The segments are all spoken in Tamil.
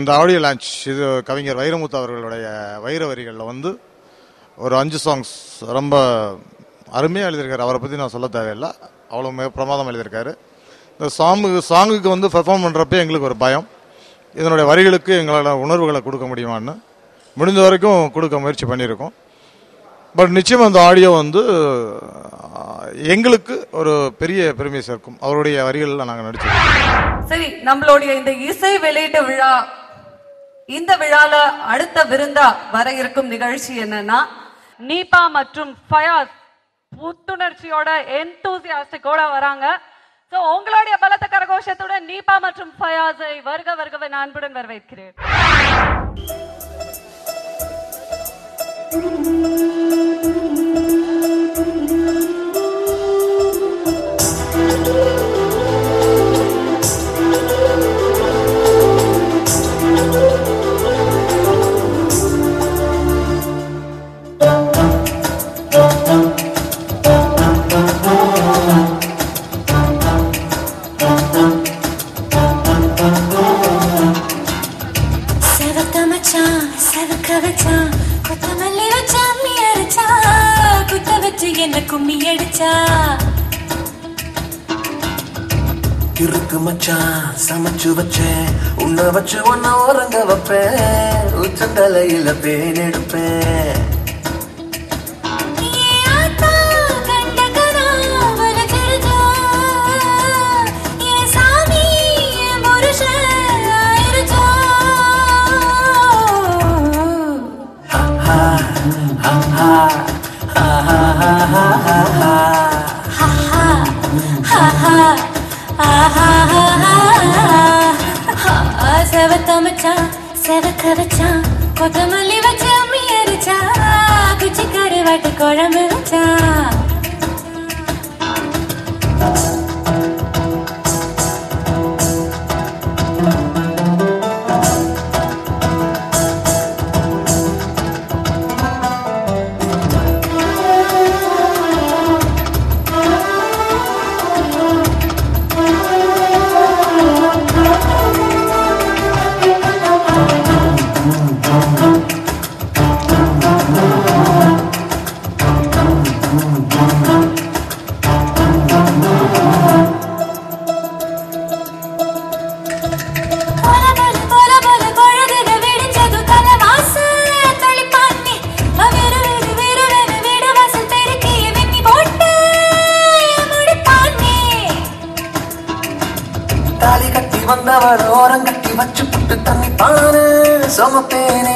இந்த ஆடியோ லான்ச் இது கவிஞர் வைரமுத்து அவர்களுடைய வைர வரிகளில் வந்து ஒரு 5 சாங்ஸ் ரொம்ப அருமையாக எழுதியிருக்காரு. அவரை பற்றி நான் சொல்ல தேவையில்லை, அவ்வளோ மிக பிரமாதம் எழுதியிருக்காரு. இந்த சாங்குக்கு வந்து பெர்ஃபார்ம் பண்ணுறப்ப எங்களுக்கு ஒரு பயம், இதனுடைய வரிகளுக்கு எங்களோட உணர்வுகளை கொடுக்க முடியுமான்னு முடிஞ்ச வரைக்கும் கொடுக்க முயற்சி பண்ணியிருக்கோம். பட் நிச்சயம் அந்த ஆடியோ வந்து எங்களுக்கு ஒரு பெரிய பெருமையை சேர்க்கும். அவருடைய வரிகளில் நாங்கள் நடிச்சிருக்கோம். சரி, நம்மளுடைய இந்த இசை வெளியீட்டு விழா, இந்த விழால அடுத்த விருந்தா வர இருக்கும் நிகழ்ச்சி என்னன்னா, நீபா மற்றும் ஃபயாஸ் புத்துணர்ச்சியோட எந்தூசியாஸ்டிக்கோட வராங்க. சோ உங்களுடைய பலத்த கரகோஷத்துடன் நீபா மற்றும் ஃபயாஸை வருக வருகவே அன்புடன் வரவேற்கிறேன். இருக்கு மச்சான் சமைச்சு வச்சேன், உன்னை வச்சு ஒன்ன உறங்க வைப்பேன், உச்சந்தலையில பேன் எடுப்பேன். செவக்க வச்சான் கொத்தமல்லி வச்சு அம்மி அரிச்சா, குச்சி கருவாட்டு குழம்பு வச்சா. ஓரங்கட்டி வச்சு புட்டு தண்ணி பாரு சோமப்பேனே,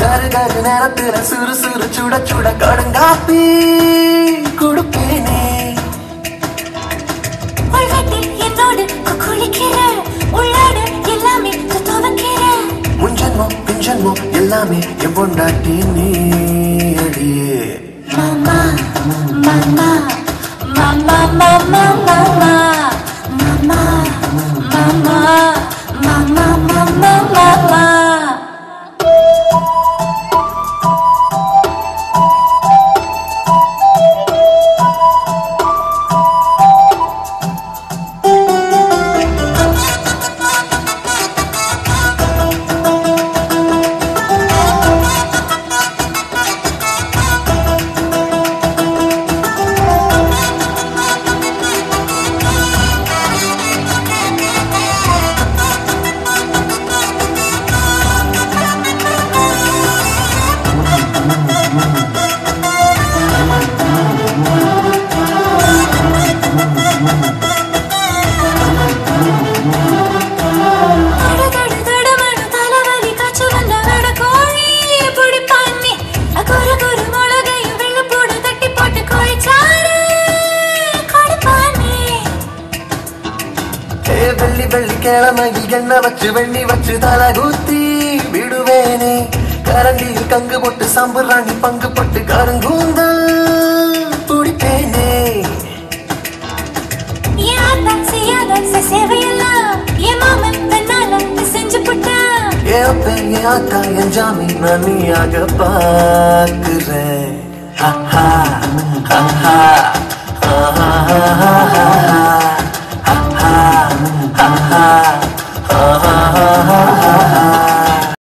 கரு கரு நேரத்துல சுறு சுறு சுட சுட கடுங்காப்பி கொடுப்பேனே. என்னோடு குளிக்கிற உள்ளாடு எல்லாமே துவக்கிற, முன்ஜன்மம் பின்ஜன்மம் எல்லாமே என் பொண்டாட்டி நீ அடியே. மாமா மாமா மாமா மாமா மாமா மாமா மாமா மாமா மாமா மாமா. வெள்ளிக்கிழமையில் எண்ணெய் வச்சு வெண்ணி வச்சு தலை ஊத்தி விடுவேனே, கரண்டியில் கங்கு போட்டு சாம்பிராணி பங்கு போட்டு கருங்கூந்தல் பிடிப்பேனே. சேவையெல்லாம் என் மாமன் தன்னால செஞ்சு போட்டா என் பெரிய அக்கா என் ஜாமீன் நான் நீயாக பார்க்கிறேன்.